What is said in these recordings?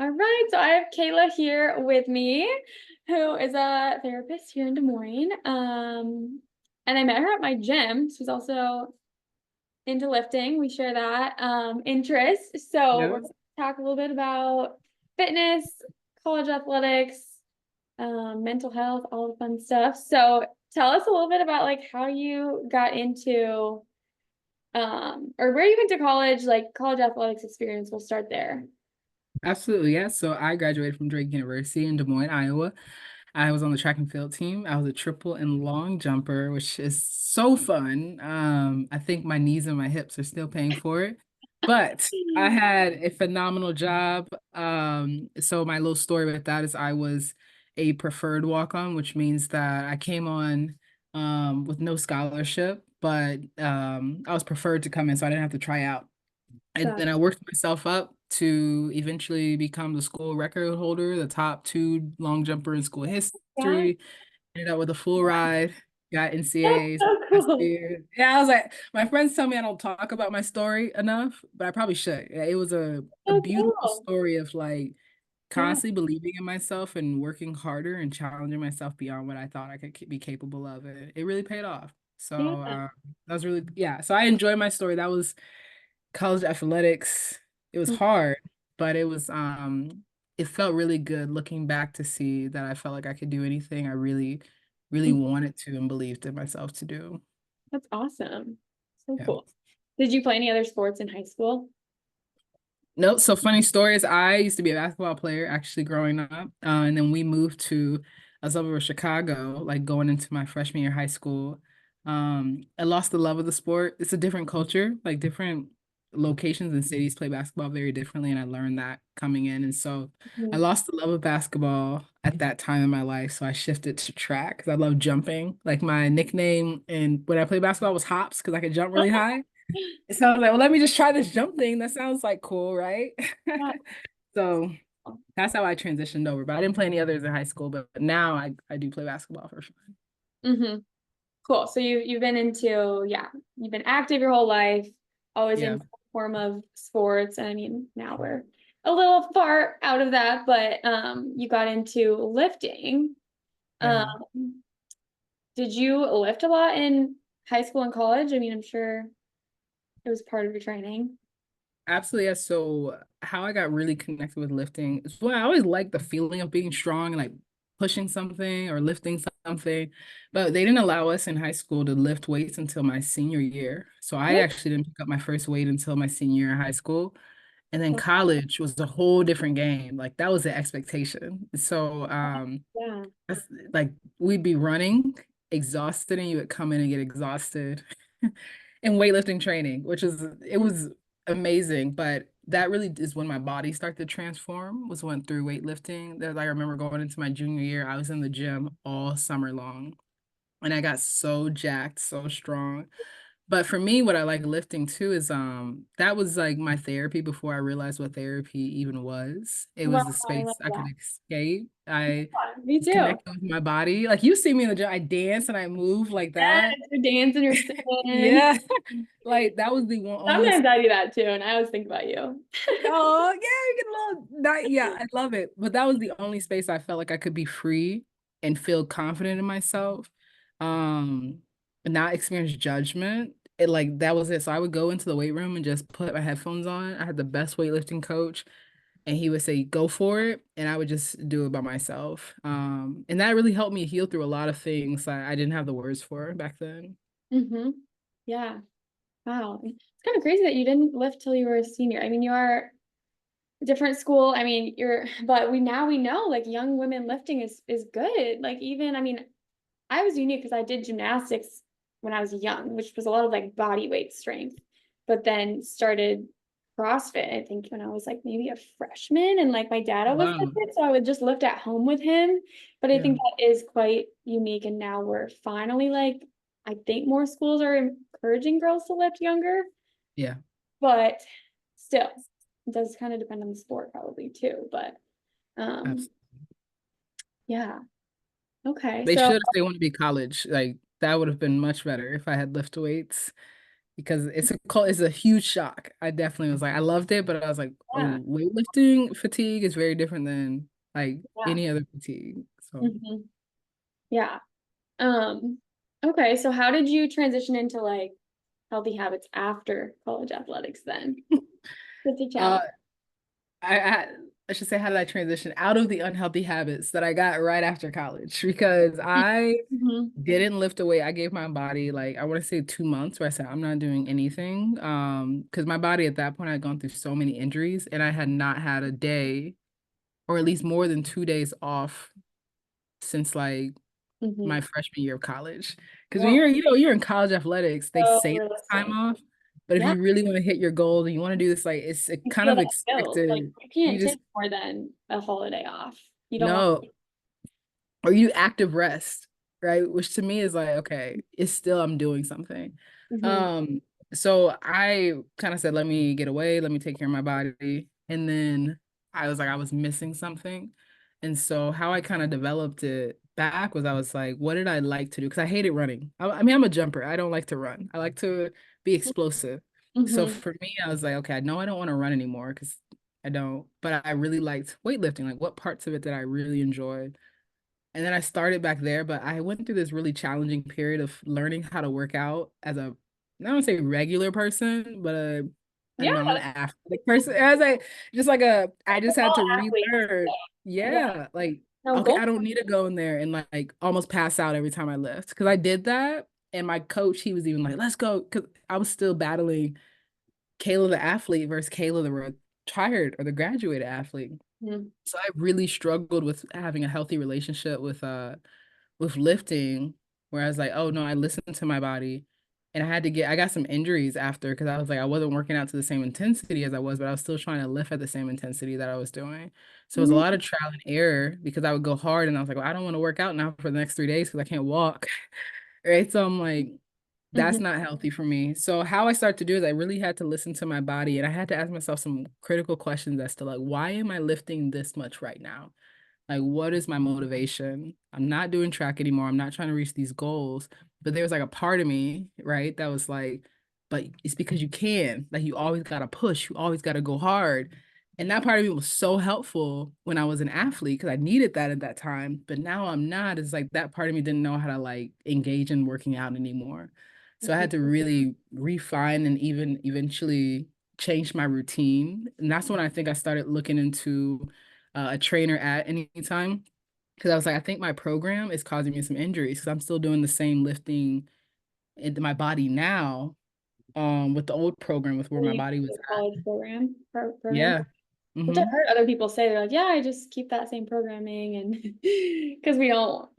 All right, so I have Kayla here with me, who is a therapist here in Des Moines. And I met her at my gym. She's also into lifting. We share that interest. So we're Yeah. going to talk a little bit about fitness, college athletics, mental health, all the fun stuff. So tell us a little bit about like how you got into or where you went to college, like college athletics experience. We'll start there. Absolutely, yeah. So I graduated from Drake University in Des Moines, Iowa. I was on the track and field team. I was a triple and long jumper, which is so fun. I think my knees and my hips are still paying for it, but I had a phenomenal job. So my little story with that is I was a preferred walk-on, which means that I came on with no scholarship, but I was preferred to come in, so I didn't have to try out. And Got then I worked myself up to eventually become the school record holder, the top two long jumper in school that. history. Ended up with a full ride, got That's NCAAs so last cool. year. Yeah, I was like, my friends tell me I don't talk about my story enough, but I probably should. Yeah, it was a So beautiful cool. story of like Yeah, constantly believing in myself and working harder and challenging myself beyond what I thought I could be capable of. And it really paid off. So yeah. that was really, yeah. So I enjoyed my story. That was college athletics. It was hard, but it felt really good looking back to see that I felt like I could do anything I really wanted to and believed in myself to do. That's awesome. So Yeah. cool. Did you play any other sports in high school? No, so funny stories. I used to be a basketball player actually growing up. And then we moved to a suburb of Chicago, like going into my freshman year of high school. I lost the love of the sport. It's a different culture, like different locations and cities play basketball very differently. And I learned that coming in. And so I Mhm. lost the love of basketball at that time in my life. So I shifted to track because I love jumping. Like my nickname and when I played basketball was Hops because I could jump really high. So I was like, well, let me just try this jump thing. That sounds like cool, right? Yeah. So that's how I transitioned over. But I didn't play any others in high school, but now I do play basketball for sure. Mm-hmm. Cool. So you've been into, yeah, you've been active your whole life, always in Yeah. some form of sports. And I mean, now we're a little far out of that, but you got into lifting. Um, Yeah. did you lift a lot in high school and college? I mean, I'm sure it was part of your training. Absolutely. Yeah. So how I got really connected with lifting is well, I always liked the feeling of being strong and like pushing something or lifting something, but they didn't allow us in high school to lift weights until my senior year. So I What? actually didn't pick up my first weight until my senior year in high school. And then college was a whole different game. Like that was the expectation. So Yeah. that's- like we'd be running exhausted and you would come in and get exhausted in weightlifting training, which is it was amazing. But that really is when my body started to transform, was went through weightlifting. That I remember going into my junior year, I was in the gym all summer long and I got so jacked, so strong. But for me, what I like lifting too is that was like my therapy before I realized what therapy even was. It Wow, was the I love space I could that. escape. I Yeah, me was too. connected with my body. Like you see me in the gym, I dance and I move like that. Yes, you're dancing, you're singing. Yeah. Like that was the one only Sometimes I do that too, and I always think about you. oh yeah, you get a little that yeah, I love it. But that was the only space I felt like I could be free and feel confident in myself. Um, and not experience judgment. It like that was it. So I would go into the weight room and just put my headphones on. I had the best weightlifting coach and he would say, go for it. And I would just do it by myself. And that really helped me heal through a lot of things I didn't have the words for back then. Hmm. Yeah. Wow. It's kind of crazy that you didn't lift till you were a senior. I mean, you are a different school. I mean, but we know like young women lifting is good. Like even, I mean, I was unique because I did gymnastics when I was young, which was a lot of like body weight strength, but then started CrossFit, I think when I was like maybe a freshman and like my dad always Wow. lifted, so I would just lift at home with him. But I Yeah. think that is quite unique. And now we're finally like, I think more schools are encouraging girls to lift younger, Yeah. but still, it does kind of depend on the sport probably too. But um, Absolutely. yeah. Okay. They So should if they want to be college. Like that would have been much better if I had lift weights. because it's a huge shock. I definitely was like, I loved it, but I was like, Yeah. oh, weightlifting fatigue is very different than like Yeah. any other fatigue. So Mhm. Yeah. Um, okay, so how did you transition into like healthy habits after college athletics then? That's a uh challenge. I, I I should say, how did I transition out of the unhealthy habits that I got right after college? Because I Mhm. didn't lift a weight. I gave my body like, I want to say 2 months where I said I'm not doing anything. Because my body at that point had gone through so many injuries and I had not had a day or at least more than 2 days off since like my Mhm. freshman year of college. Because when Wow. you're in college athletics, they So say this time realistic. off, but if Yeah, you really want to hit your goal and you want to do this, like it's you kind feel of that guilt. Like expected. you You can't just take more than a holiday off. You don't want. no, or you active rest, right? Which to me is like, okay, it's still I'm doing something. Mhm. Um, so I kind of said, let me get away, let me take care of my body. And then I was like, I was missing something. And so how I kind of developed it back was I was like, what did I like to do? Because I hated running. I mean, I'm a jumper. I don't like to run. I like to be explosive. So Mhm. for me, I was like, okay, I know I don't want to run anymore because I don't, but I really liked weightlifting. Like what parts of it did I really enjoy? And then I started back there, but I went through this really challenging period of learning how to work out as a, I don't want to say regular person, but a Yeah, non-athletic person. I was like, just like I just had all to athletes. relearn. Yeah. Yeah. Like, No, okay, go. I don't need to go in there and like almost pass out every time I lift. Cause I did that. And my coach, he was even like, let's go. Cause I was still battling Kayla the athlete versus Kayla the retired or the graduated athlete. Mhm. So I really struggled with having a healthy relationship with lifting, where I was like, oh no, I listened to my body. And I got some injuries after because I was like, I wasn't working out to the same intensity as I was, but I was still trying to lift at the same intensity that I was doing. So it was a lot of trial and error because I would go hard and I was like, well, I don't want to work out now for the next 3 days because I can't walk. Right. So I'm like, that's Mhm. not healthy for me. So how I started to do is I really had to listen to my body and I had to ask myself some critical questions as to like, why am I lifting this much right now? Like, what is my motivation? I'm not doing track anymore. I'm not trying to reach these goals. But there was like a part of me, right, that was like, but it's because you can. Like, you always got to push. You always got to go hard. And that part of me was so helpful when I was an athlete because I needed that at that time. But now I'm not. It's like that part of me didn't know how to like engage in working out anymore. So I had to really refine and even eventually change my routine. And that's when I think I started looking into a trainer at any time because I was like, I think my program is causing me some injuries because I'm still doing the same lifting into my body now with the old program with where my You body was do a at. college program, Yeah. which I've Mm-hmm. heard other people say they're like, yeah, I just keep that same programming, and because we don't,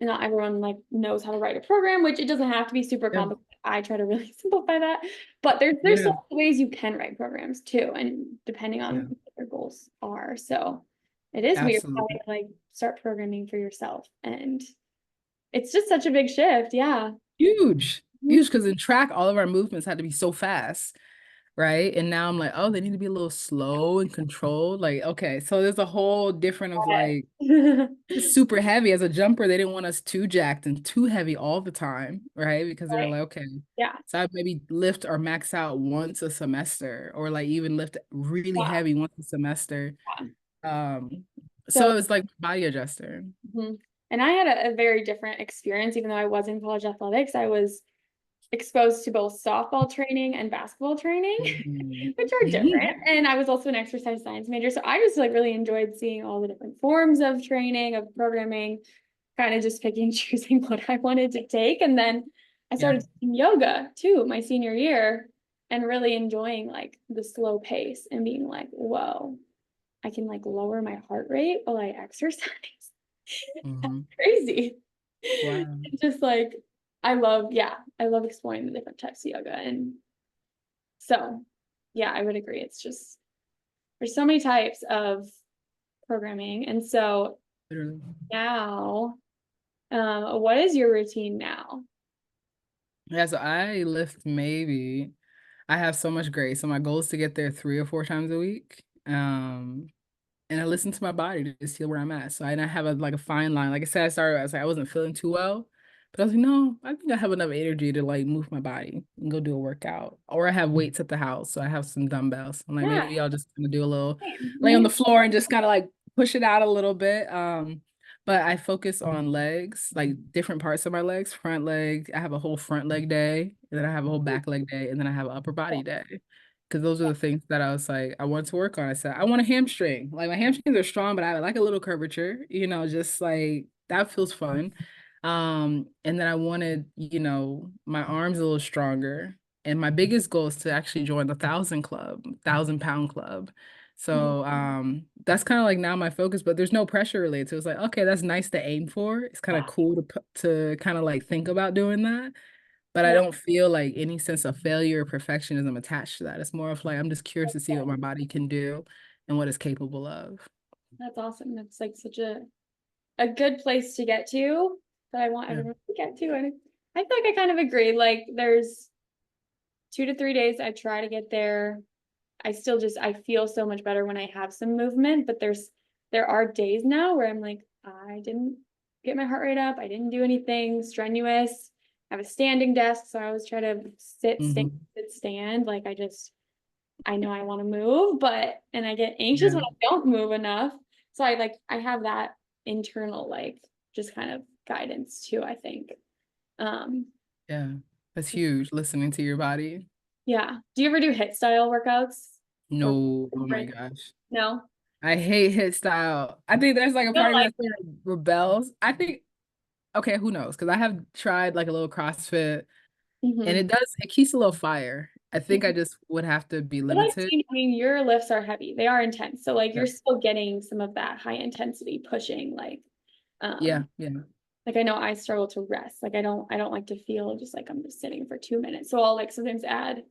not everyone like knows how to write a program, which it doesn't have to be super Yeah. complicated. I try to really simplify that, but there's so Yeah. many ways you can write programs too, and depending Yeah. on what your goals are. So it is weird having Absolutely. to like start programming for yourself, and it's just such a big shift. Yeah. Huge. Mhm. Huge because in track, all of our movements had to be so fast. Right. And now I'm like, oh, they need to be a little slow and controlled. Like, okay. So there's a whole different of like, it's super heavy as a jumper. They didn't want us too jacked and too heavy all the time, right? Because they were Right. like, okay, Yeah. so I'd maybe lift or max out once a semester, or like even lift really Yeah. heavy once a semester. Yeah. Um, So so it was like body adjuster. mhm. And I had a very different experience, even though I was in college athletics. I was exposed to both softball training and basketball training, Mhm. which are different. And I was also an exercise science major. So I just like really enjoyed seeing all the different forms of training, of programming, kind of just picking and choosing what I wanted to take. And then I Yeah. started taking yoga too, my senior year, and really enjoying like the slow pace and being like, whoa, I can like lower my heart rate while I exercise. That's Hmm. crazy. Wow. It's just like I love exploring the different types of yoga. And so yeah, I would agree. It's just there's so many types of programming. And so Literally. now, what is your routine now? Yeah, so I lift maybe I have so much grace. So my goal is to get there 3 or 4 times a week. And I listen to my body to see where I'm at. So I have a like a fine line. Like I said, I was like I wasn't feeling too well, But I was like, no, I think I have enough energy to like move my body and go do a workout. Or I have weights at the house, so I have some dumbbells. I'm like, Yeah, maybe I'll just kind of do a little same. lay on the Me. floor and just kind of like push it out a little bit. But I focus on legs, like different parts of my legs, front leg. I have a whole front leg day, and then I have a whole back leg day, and then I have an upper body day. Because those are the things that I was like, I want to work on. I said, I want a hamstring. Like my hamstrings are strong, but I like a little curvature, just like that feels fun. And then I wanted, my arms a little stronger. And my biggest goal is to actually join the 1,000 pound club. Mhm. So that's kind of like now my focus, but there's no pressure related. So it's like, okay, that's nice to aim for. It's kind of Yeah, cool to kind of like think about doing that. But I yeah, don't feel like any sense of failure or perfectionism attached to that. It's more of like I'm just curious to see what my body can do and what it's capable of. that's awesome. That's like such a good place to get to that I want Yeah. everyone to get to. And I feel like I kind of agree. Like there's 2 to 3 days I try to get there. I feel so much better when I have some movement, but there are days now where I'm like, I didn't get my heart rate up. I didn't do anything strenuous. I have a standing desk, so I always try to sit, stand, Hmm. sit, stand. Like I know I want to move, and I get anxious Yeah. when I don't move enough. So I have that internal, like, just kind of guidance too, I think. Um, Yeah. That's huge, listening to your body. yeah. Do you ever do hit style workouts or No, oh my break? gosh. No? I hate hit style. I think there's like a I part don't of me like that sort of rebels. I think, okay, who knows? Because I have tried like a little CrossFit and mhm. it keeps a little fire. I think I just would have to be But I've limited. seen, I mean, your lifts are heavy. They are intense. So like Yeah. you're still getting some of that high intensity pushing, Yeah. um, Yeah. like I know I struggle to rest. Like I don't like to feel just like I'm just sitting for 2 minutes. So I'll like sometimes add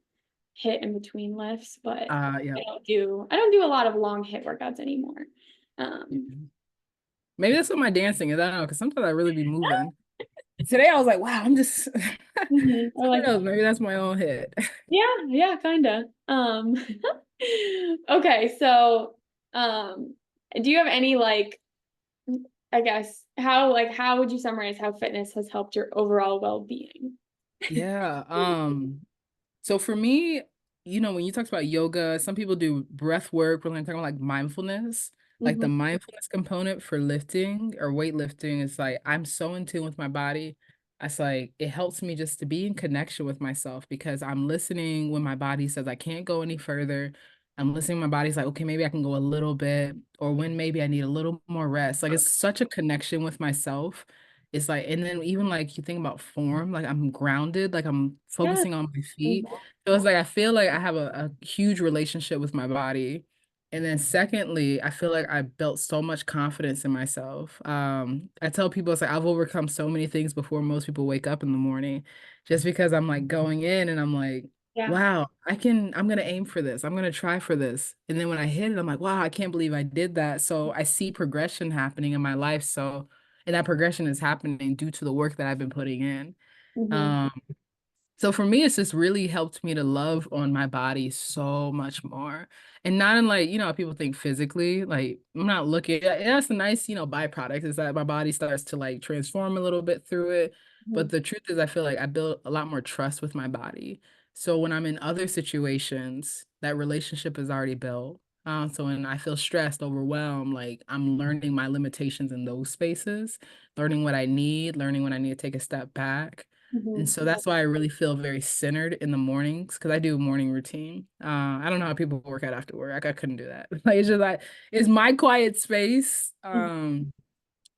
hit in between lifts, but Yeah. I don't do a lot of long hit workouts anymore. Um, Yeah. Maybe that's what my dancing is. I don't know, because sometimes I really be moving. Today I was like, wow, I'm just so or who like, knows, maybe that's my own head. yeah, yeah, kind of. Okay, so, do you have any like, I guess, how would you summarize how fitness has helped your overall well-being? Yeah. So for me, when you talked about yoga, some people do breath work. We're going to talk about like mindfulness. Like the Mhm, mindfulness component for lifting or weightlifting is like I'm so in tune with my body. It's like it helps me just to be in connection with myself because I'm listening when my body says I can't go any further. I'm listening, my body's like, okay, maybe I can go a little bit, or when maybe I need a little more rest. Like it's such a connection with myself. It's like, and then even like you think about form, like I'm grounded, like I'm yeah, focusing on my feet. exactly. So it's like I feel like I have a huge relationship with my body. And then secondly, I feel like I built so much confidence in myself. I tell people it's like I've overcome so many things before most people wake up in the morning, just because I'm like going in and I'm like, Yeah, wow, I'm gonna aim for this. I'm gonna try for this. And then when I hit it, I'm like, wow, I can't believe I did that. So I see progression happening in my life. And that progression is happening due to the work that I've been putting in. mhm, Um, so for me, it's just really helped me to love on my body so much more. And not in like, people think physically, like I'm not looking, yeah, that's a nice, byproduct is that my body starts to like transform a little bit through it. But mhm, the truth is I feel like I built a lot more trust with my body. So when I'm in other situations, that relationship is already built. So when I feel stressed, overwhelmed, like I'm learning my limitations in those spaces, learning what I need, learning when I need to take a step back. And mhm. so that's why I really feel very centered in the mornings because I do a morning routine. I don't know how people work out after work. Like I couldn't do that. Like it's just like it's my quiet space. Mhm,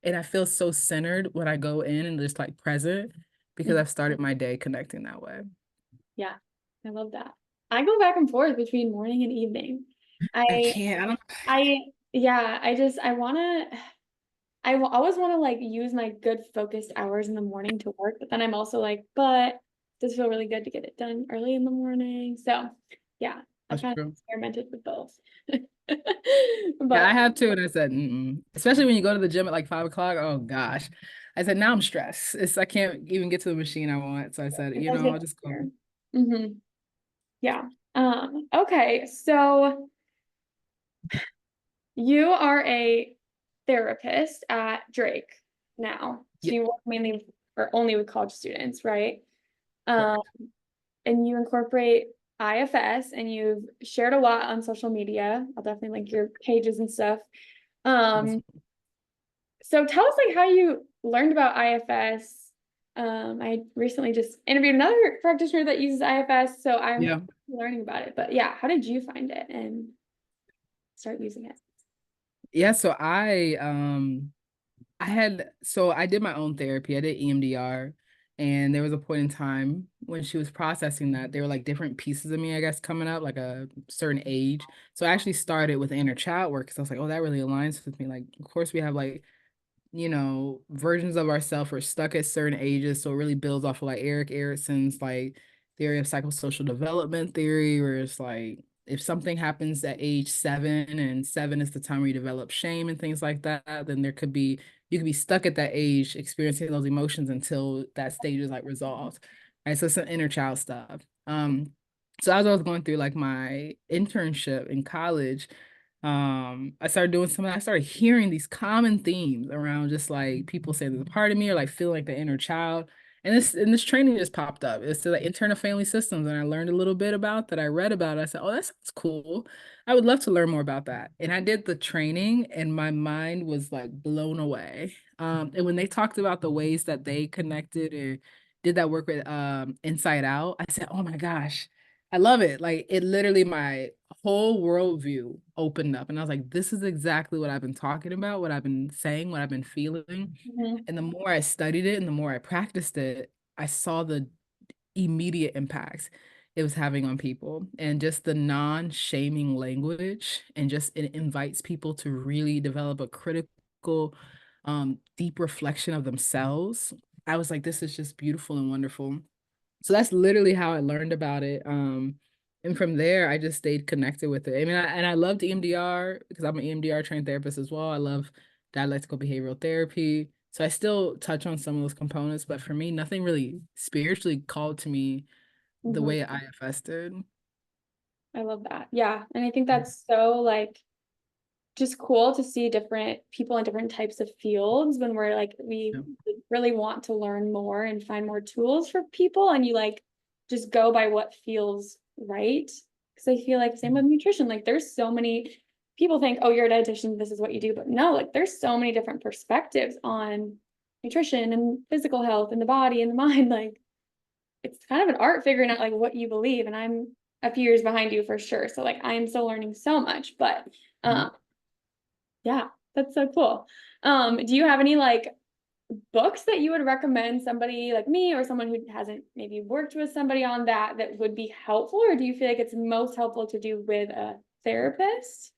And I feel so centered when I go in and just like present because mhm. I've started my day connecting that way. Yeah, I love that. I go back and forth between morning and evening. I I can't. I don't. I yeah, always wanna, like, use my good focused hours in the morning to work, but then I'm also like, "But it does feel really good to get it done early in the morning." So, yeah, I've That's kind of true. experimented with both. Yeah, I But have too. And I said, mm-mm. Especially when you go to the gym at like 5 o'clock. Oh gosh. I said, now I'm stressed. I can't even get to the machine I want. So I said, it does get I'll just go. easier. Mhm. Yeah. Okay, so you are a therapist at Drake now. So Yeah. you work mainly. or only with college students, right? Um, Correct. and you incorporate IFS and you've shared a lot on social media. I'll definitely link your pages and stuff. Um, Awesome. so tell us like how you learned about IFS. I recently just interviewed another practitioner that uses IFS, so I'm Yeah. learning about it. But yeah, how did you find it and start using it? Yeah, so I did my own therapy. I did EMDR, and there was a point in time when she was processing that there were like different pieces of me, I guess, coming up, like a certain age. So I actually started with inner child work because I was like, oh, that really aligns with me. Like, of course, we have like versions of ourselves are stuck at certain ages. So it really builds off of like Eric Erickson's like theory of psychosocial development theory, where it's like if something happens at age 7 and 7 is the time where you develop shame and things like that, then you could be stuck at that age experiencing those emotions until that stage is like resolved. Right. So some inner child stuff. So as I was going through like my internship in college, I started doing something. I started hearing these common themes around just like people saying there's a part of me or like feeling like the inner child. And this training just popped up. It's like internal family systems. And I learned a little bit about that. I read about it. I said, oh, that sounds cool. I would love to learn more about that. And I did the training and my mind was like blown away. And when they talked about the ways that they connected or did that work with Inside Out, I said, oh my gosh, I love it. Like it literally my whole worldview opened up. And I was like, this is exactly what I've been talking about, what I've been saying, what I've been feeling. Mhm. And the more I studied it and the more I practiced it, I saw the immediate impacts it was having on people and just the non-shaming language and just it invites people to really develop a critical, deep reflection of themselves. I was like, this is just beautiful and wonderful. So that's literally how I learned about it. And from there, I just stayed connected with it. I mean, and I loved EMDR because I'm an EMDR trained therapist as well. I love dialectical behavioral therapy. So I still touch on some of those components, but for me, nothing really spiritually called to me the Mhm. way IFS did. I love that. Yeah, and I think that's so like just cool to see different people in different types of fields when we're like we Yeah. really want to learn more and find more tools for people and you like just go by what feels right because I feel like same with nutrition like there's so many people think oh you're a dietitian this is what you do but no like there's so many different perspectives on nutrition and physical health and the body and the mind like it's kind of an art figuring out like what you believe and I'm a few years behind you for sure so like I am still learning so much but Mhm. um yeah, that's so cool. Do you have any like books that you would recommend somebody like me or someone who hasn't maybe worked with somebody on that that would be helpful, or do you feel like it's most helpful to do with a therapist?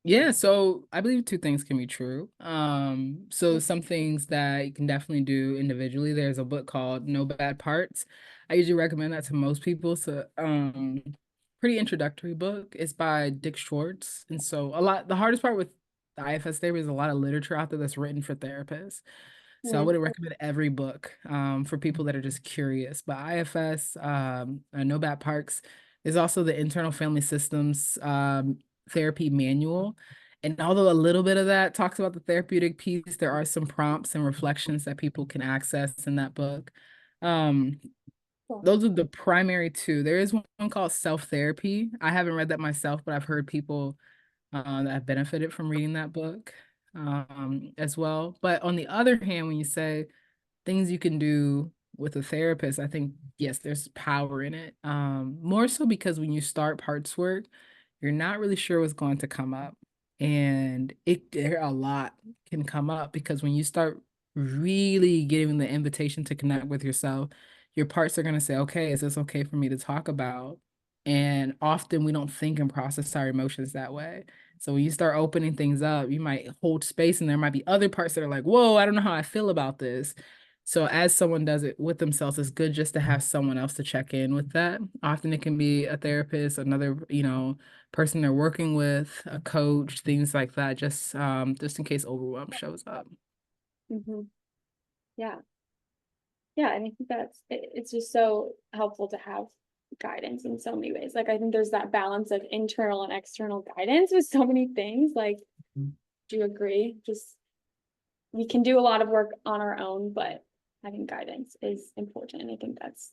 Yeah, so I believe two things can be true. So some things that you can definitely do individually. There's a book called No Bad Parts. I usually recommend that to most people. So, pretty introductory book. It's by Dick Schwartz. And so the hardest part with the IFS therapy is a lot of literature out there that's written for therapists. So I Mhm. wouldn't recommend every book for people that are just curious. But IFS, No Bad Parts, is also the internal family systems therapy manual. And although a little bit of that talks about the therapeutic piece, there are some prompts and reflections that people can access in that book. Um, Cool. those are the primary two. There is one called Self Therapy. I haven't read that myself, but I've heard people that have benefited from reading that book as well. But on the other hand, when you say things you can do with a therapist, I think yes, there's power in it. More so because when you start parts work, you're not really sure what's going to come up. And a lot can come up because when you start really getting the invitation to connect with yourself, your parts are going to say, okay, is this okay for me to talk about? And often we don't think and process our emotions that way. So when you start opening things up, you might hold space and there might be other parts that are like, whoa, I don't know how I feel about this. So as someone does it with themselves, it's good just to have someone else to check in with that. Often it can be a therapist, another, person they're working with, a coach, things like that, just in case overwhelm shows up. Mhm. Yeah. Yeah, and I think it's just so helpful to have guidance in so many ways. Like I think there's that balance of internal and external guidance with so many things. Like, do you agree? Just we can do a lot of work on our own, but having guidance is important. And I think that's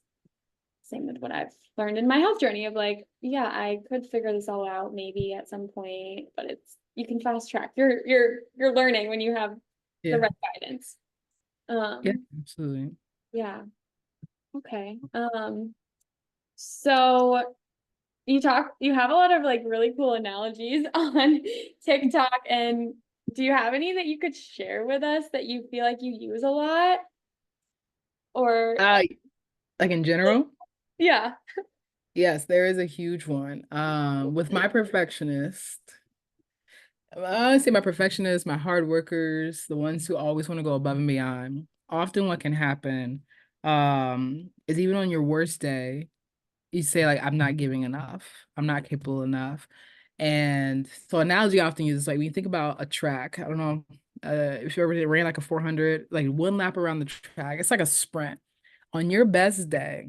same with what I've learned in my health journey of like, yeah, I could figure this all out maybe at some point, but it's you can fast track. You're learning when you have the Yeah. right guidance. Yeah, Um, absolutely. yeah. Okay. So you have a lot of like really cool analogies on TikTok, and do you have any that you could share with us that you feel like you use a lot? Or Uh, like in general, yeah. yes, there is a huge one. With my perfectionist, I say my perfectionists, my hard workers, the ones who always want to go above and beyond. Often what can happen, is even on your worst day, you say like, I'm not giving enough. I'm not capable enough. And so analogy I often uses like when you think about a track, I don't know, if you ever ran like a 400, like one lap around the track, it's like a sprint. On your best day,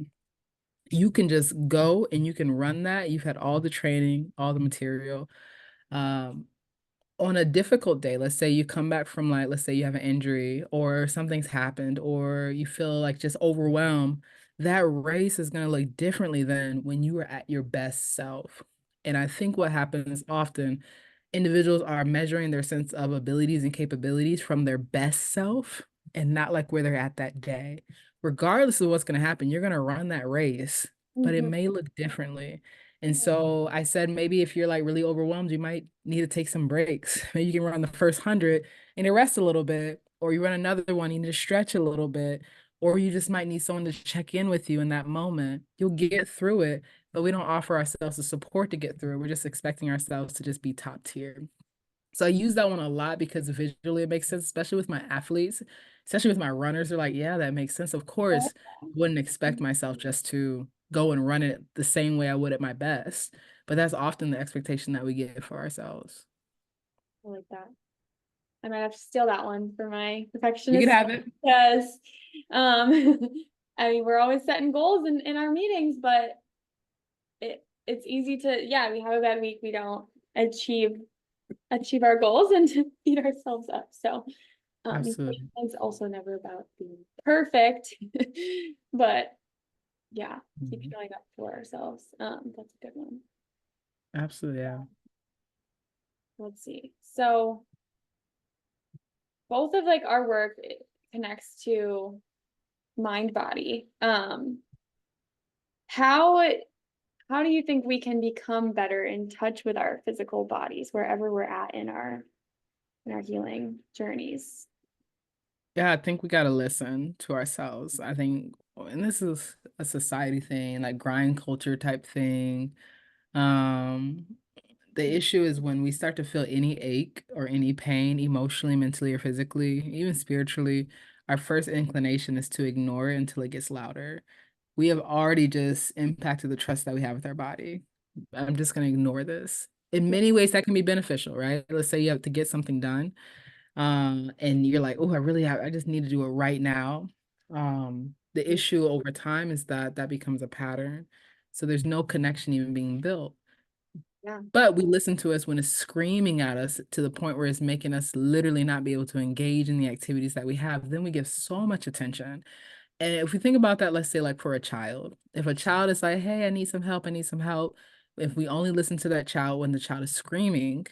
you can just go and you can run that. You've had all the training, all the material. Um, on a difficult day, let's say you come back from like, let's say you have an injury or something's happened or you feel like just overwhelmed, that race is going to look differently than when you were at your best self. And I think what happens often, individuals are measuring their sense of abilities and capabilities from their best self and not like where they're at that day. Regardless of what's going to happen, you're going to run that race, but it Mhm. may look differently. And so I said, maybe if you're like really overwhelmed, you might need to take some breaks. Maybe you can run the first 100 and then rest a little bit, or you run another one, you need to stretch a little bit, or you just might need someone to check in with you in that moment. You'll get through it, but we don't offer ourselves the support to get through it. We're just expecting ourselves to just be top tier. So I use that one a lot because visually it makes sense, especially with my athletes, especially with my runners. They're like, yeah, that makes sense. Of course, wouldn't expect myself just to go and run it the same way I would at my best. But that's often the expectation that we get for ourselves. I like that. I might have to steal that one for my You can perfectionist have it. because I mean we're always setting goals in our meetings, but it's easy to yeah, we have a bad week, we don't achieve our goals and to beat ourselves up. So Absolutely. it's also never about being perfect, but yeah, keep Mhm. showing up for ourselves. That's a good one. Absolutely. Yeah. Let's see. So both of like our work connects to mind body. How how do you think we can become better in touch with our physical bodies wherever we're at in our healing journeys? Yeah, I think we got to listen to ourselves. I think, and this is a society thing, like grind culture type thing. Um, the issue is when we start to feel any ache or any pain, emotionally, mentally, or physically, even spiritually, our first inclination is to ignore it until it gets louder. We have already just impacted the trust that we have with our body. I'm just going to ignore this. In Yeah. many ways, that can be beneficial, right? Let's say you have to get something done, and you're like, oh, I just need to do it right now. The issue over time is that that becomes a pattern. So there's no connection even being built. Yeah. But we listen to us when it's screaming at us to the point where it's making us literally not be able to engage in the activities that we have. Then we give so much attention. And if we think about that, let's say like for a child, if a child is like, hey, I need some help, I need some help. If we only listen to that child when the child is screaming,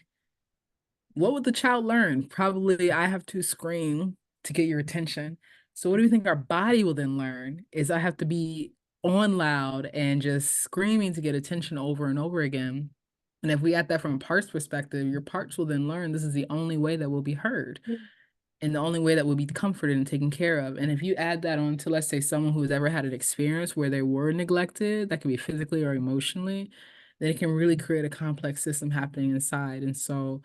what would the child learn? Probably, I have to scream to get your attention. So what do you think our body will then learn is I have to be on loud and just screaming to get attention over and over again. And if we add that from a parts perspective, your parts will then learn this is the only way that will be heard and the only way that will be comforted and taken care of. And if you add that on to, let's say, someone who's ever had an experience where they were neglected, that could be physically or emotionally, then it can really create a complex system happening inside. And so,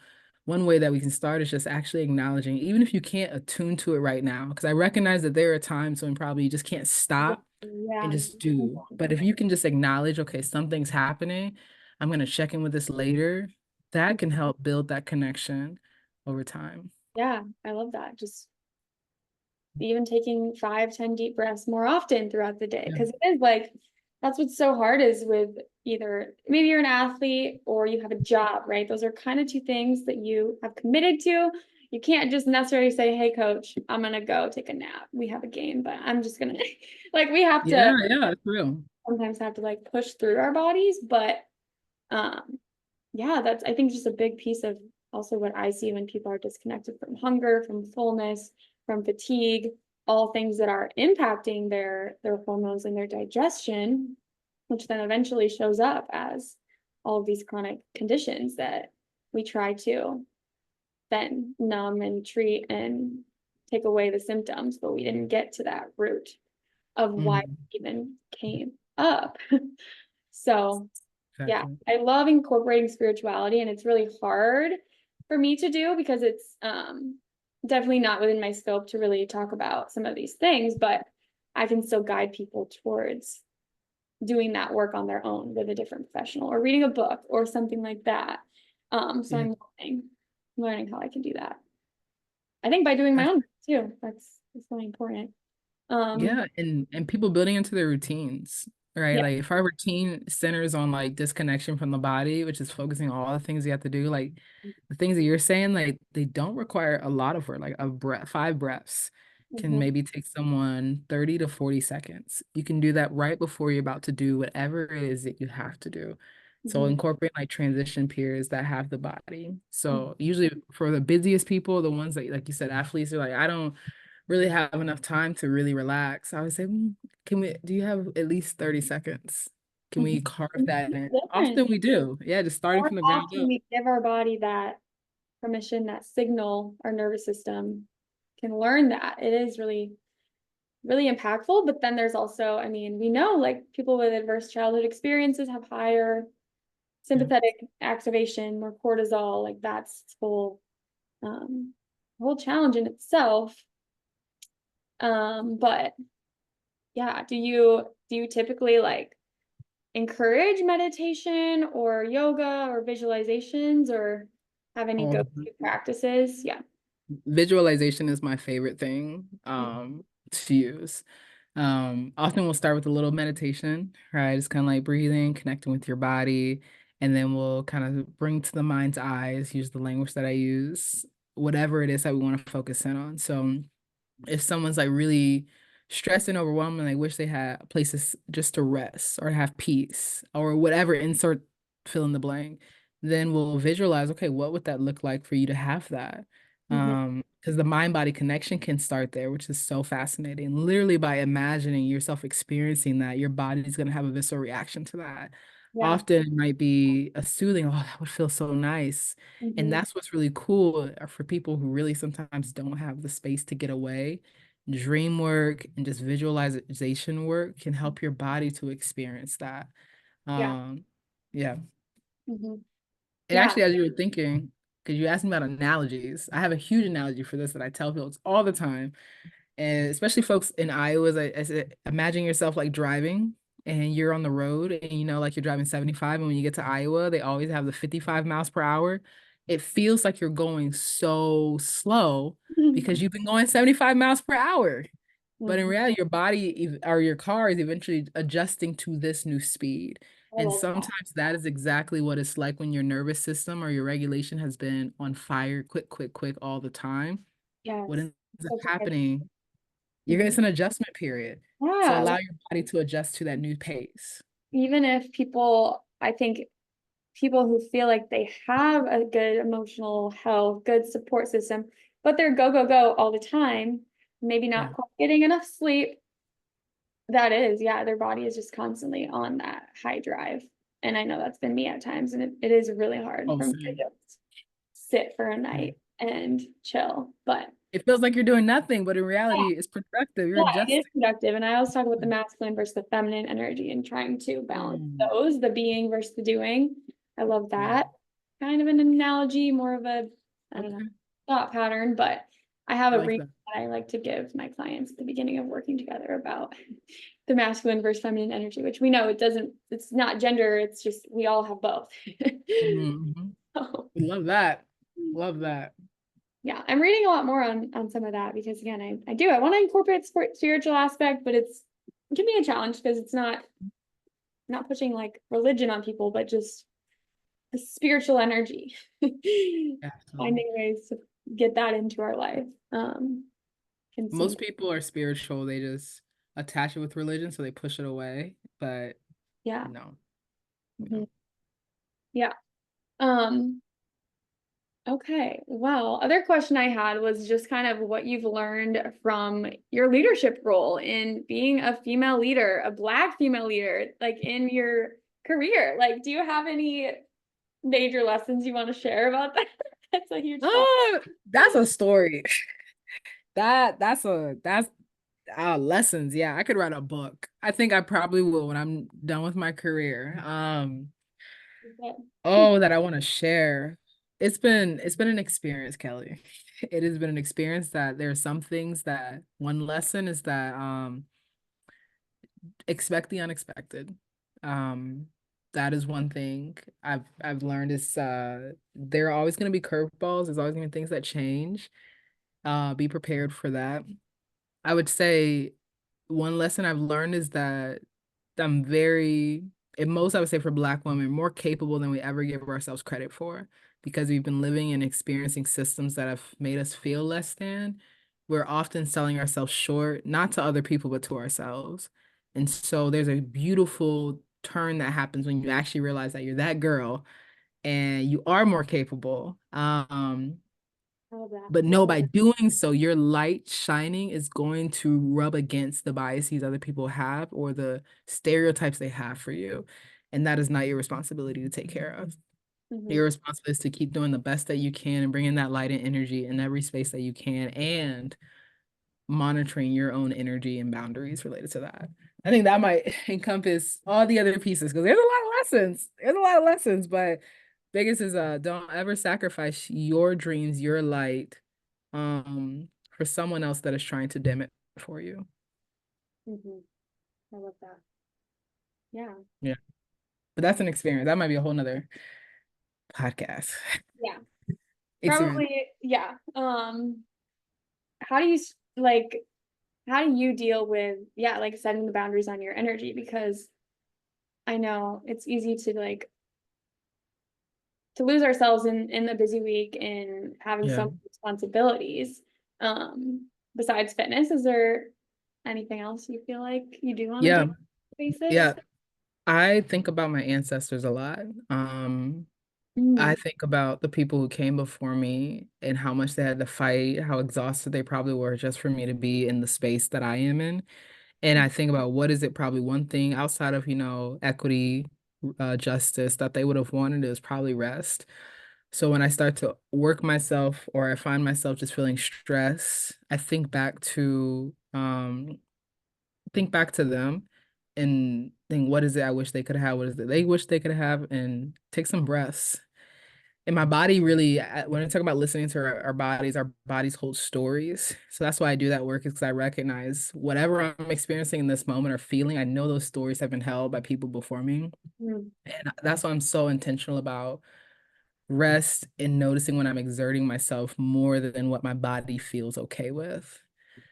one way that we can start is just actually acknowledging, even if you can't attune to it right now, because I recognize that there are times when probably you just can't stop and Yeah. just do. But if you can just acknowledge, okay, something's happening, I'm going to check in with this later, that can help build that connection over time. Yeah, I love that. Just even taking 5, 10 deep breaths more often throughout the day. Yeah. Because it is like that's what's so hard is with either maybe you're an athlete or you have a job, right? Those are kind of two things that you have committed to. you can't just necessarily say, hey coach, I'm gonna go take a nap. We have a game, but I'm just gonna like we have to Yeah, yeah, it's real. sometimes have to like push through our bodies, but um yeah, that's I think just a big piece of also what I see when people are disconnected from hunger, from fullness, from fatigue, all things that are impacting their hormones and their digestion, which then eventually shows up as all of these chronic conditions that we try to then numb and treat and take away the symptoms, but we didn't get to that root of why Mhm. it even came up. So yeah, Exactly. I love incorporating spirituality, and it's really hard for me to do because it's definitely not within my scope to really talk about some of these things, but I can still guide people towards doing that work on their own with a different professional or reading a book or something like that. So Yeah. I'm learning how I can do that. I think by doing my own too. That's really important. Um, Yeah, and people building into their routines, right? yeah. Like if our routine centers on like disconnection from the body, which is focusing on all the things you have to do, like the things that you're saying, like they don't require a lot of work, like a breath, 5 breaths can Mhm, maybe take someone 30 to 40 seconds. You can do that right before you're about to do whatever it is that you have to do. So mhm, incorporate like transition periods that have the body. mhm, So usually for the busiest people, the ones that like you said, athletes are like, I don't really have enough time to really relax. I would say, can we, do you have at least 30 seconds? Can we mhm. carve And that it's in? different. Often we do. Yeah, just starting More from the ground often up. we give our body that permission, that signal, our nervous system can learn that. It is really, really impactful. But then there's also, I mean, we know like people with adverse childhood experiences have higher Yeah. sympathetic activation, more cortisol. Like that's um, whole challenge in itself. But yeah, do you typically like encourage meditation or yoga or visualizations or have any All the time. go-to practices? Yeah. Visualization is my favorite thing to use. Often we'll start with a little meditation, right? It's kind of like breathing, connecting with your body, and then we'll kind of bring to the mind's eyes, use the language that I use, whatever it is that we want to focus in on. So if someone's like really stressed and overwhelmed and they wish they had places just to rest or have peace or whatever, insert fill in the blank, then we'll visualize, okay, what would that look like for you to have that? Mhm. Because the mind body connection can start there, which is so fascinating. Literally by imagining yourself experiencing that, your body's going to have a visceral reaction to that. Yeah. Often it might be a soothing, oh, that would feel so nice. And Mhm. that's what's really cool for people who really sometimes don't have the space to get away. Dream work and just visualization work can help your body to experience that. Yeah. Um, yeah. Mhm. And Yeah. actually, as you were thinking, because you asked me about analogies, I have a huge analogy for this that I tell folks all the time. And especially folks in Iowa, I said, imagine yourself like driving and you're on the road and you know, like you're driving 75. And when you get to Iowa, they always have the 55 miles per hour. It feels like you're going so slow because you've been going 75 miles per hour. But in Mhm. reality, your body or your car is eventually adjusting to this new speed. I And love that. sometimes that is exactly what it's like when your nervous system or your regulation has been on fire, quick, quick, quick all the time. What Yes. ends up Such a good. happening, it's Mhm. an adjustment period. So Yeah. allow Like, your body to adjust to that new pace. even if people, I think people who feel like they have a good emotional health, good support system, but they're go, go, go all the time, maybe not Yeah. quite getting enough sleep. That is, yeah, their body is just constantly on that high drive. And I know that's been me at times, and it is really hard Oh, for me to same. just sit for a Yeah. night and chill. But It feels like you're doing nothing, but in yeah, reality, it's productive. You're yeah, it is adjusting. productive. And I always talk about the masculine versus the feminine energy and trying to balance Mm, those, the being versus the doing. I love yeah. that kind of an analogy, more of a, I don't know, Okay. thought pattern, but I have I a like read that. that I like to give my clients at the beginning of working together about the masculine versus feminine energy, which we know it's not gender, it's just we all have both. Mhm. So, Love that. Love that. yeah, I'm reading a lot more on some of that because again, I want to incorporate spiritual aspect, but it can be a challenge because it's not pushing like religion on people, but just the spiritual energy. Absolutely. Finding ways to get that into our life. Can seem, Most people are spiritual, they just attach it with religion, so they push it away. But yeah. no, Mhm. no. Yeah. Um, okay. Well, other question I had was just kind of what you've learned from your leadership role in being a female leader, a Black female leader, like in your career. Like, do you have any major lessons you want to share about that? That's a huge topic. That's a story. That's lessons. Yeah, I could write a book. I think I probably will when I'm done with my career. Oh, that I want to share. It's been an experience, Kelly. It has been an experience that there are some things that one lesson is that expect the unexpected. Um, that is one thing I've learned is there are always going to be curveballs. There's always going to be things that change. Be prepared for that. I would say one lesson I've learned is that I'm very, in most, I would say for Black women, more capable than we ever give ourselves credit for because we've been living and experiencing systems that have made us feel less than. We're often selling ourselves short, not to other people, but to ourselves. And so there's a beautiful turn that happens when you actually realize that you're that girl and you are more capable. All that. But Yeah. no, by doing so, your light shining is going to rub against the biases other people have or the stereotypes they have for you. And that is not your responsibility to take care of. Hmm. Your responsibility is to keep doing the best that you can and bringing that light and energy in every space that you can and monitoring your own energy and boundaries related to that. I think that might encompass all the other pieces because there's a lot of lessons. There's a lot of lessons, but biggest is don't ever sacrifice your dreams, your light, for someone else that is trying to dim it for you. Hmm. I love that. Yeah. Yeah. But that's an experience. That might be a whole nother podcast Yeah. experience. Probably, yeah. How do you like how do you deal with, yeah, like setting the boundaries on your energy? Because I know it's easy to like to lose ourselves in the busy week and having Yeah. some responsibilities. Besides fitness, is there anything else you feel like you do on a Yeah. daily basis? Yeah. I think about my ancestors a lot. I Mm, think about the people who came before me and how much they had to fight, how exhausted they probably were just for me to be in the space that I am in. And I think about what is it probably one thing outside of, equity, justice that they would have wanted is probably rest. So when I start to work myself or I find myself just feeling stress, I think back to them and think what is it I wish they could have, what is it they wish they could have, and take some breaths. And my body really, when I talk about listening to our bodies hold stories. So that's why I do that work is because I recognize whatever I'm experiencing in this moment or feeling, I know those stories have been held by people before me. mm, And that's why I'm so intentional about rest and noticing when I'm exerting myself more than what my body feels okay with.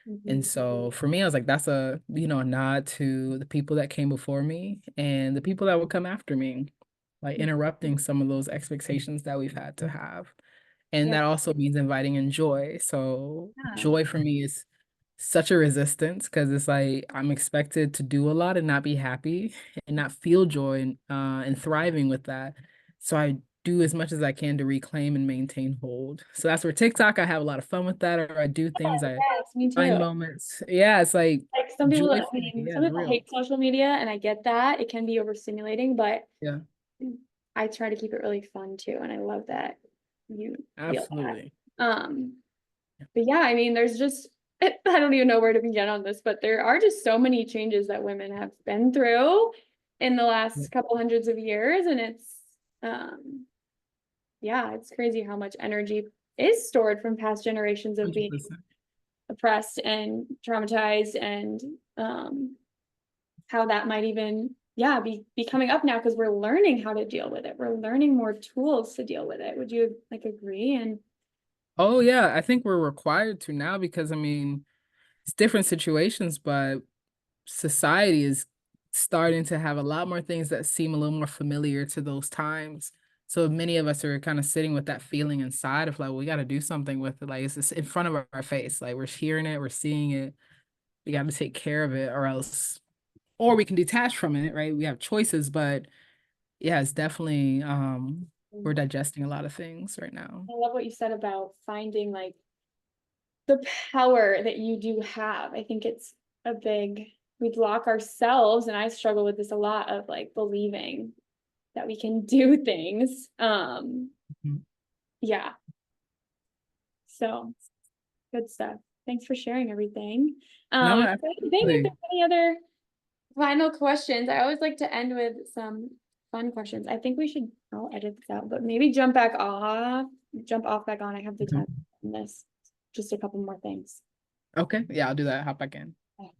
And mhm, so for me, I was like, that's a nod to the people that came before me and the people that will come after me, like mm. interrupting some of those expectations that we've had to have. And Yeah, that also means inviting in joy. So yeah. joy for me is such a resistance because it's like I'm expected to do a lot and not be happy and not feel joy and thriving with that. So I do as much as I can to reclaim and maintain hold. So that's where TikTok, I have a lot of fun with that, or I do things, I Yes, me find too. moments. Yeah, it's like Like some people, joy I for me. mean, Yeah, some it's people real. hate social media, and I get that. It can be overstimulating, but Yeah, I try to keep it really fun too, and I love that you feel absolutely. that. But yeah, I mean, there's just I don't even know where to begin on this, but there are just so many changes that women have been through in the Yeah, last couple hundreds of years, and it's um yeah, it's crazy how much energy is stored from past generations of being 100%. oppressed and traumatized and um how that might even yeah be coming up now because we're learning how to deal with it. We're learning more tools to deal with it. Would you like agree? And Oh yeah, I think we're required to now because I mean, it's different situations, but society is starting to have a lot more things that seem a little more familiar to those times. So many of us are kind of sitting with that feeling inside of like, we got to do something with it. Like it's in front of our face. Like we're hearing it, we're seeing it. We got to take care of it, or else, or we can detach from it, right? We have choices, but yeah, it's definitely we're digesting a lot of things right now. I love what you said about finding like the power that you do have. I think it's a big, we block ourselves, and I struggle with this a lot of like believing that we can do things. Mhm. Yeah. So good stuff. Thanks for sharing everything. No, I think if absolutely. there's any other final questions, I always like to end with some fun questions. I think we should, I'll edit this out, but maybe jump off back on. I have the Mhm. time on this. Just a couple more things. Okay, yeah, I'll do that. Hop back in. Okay.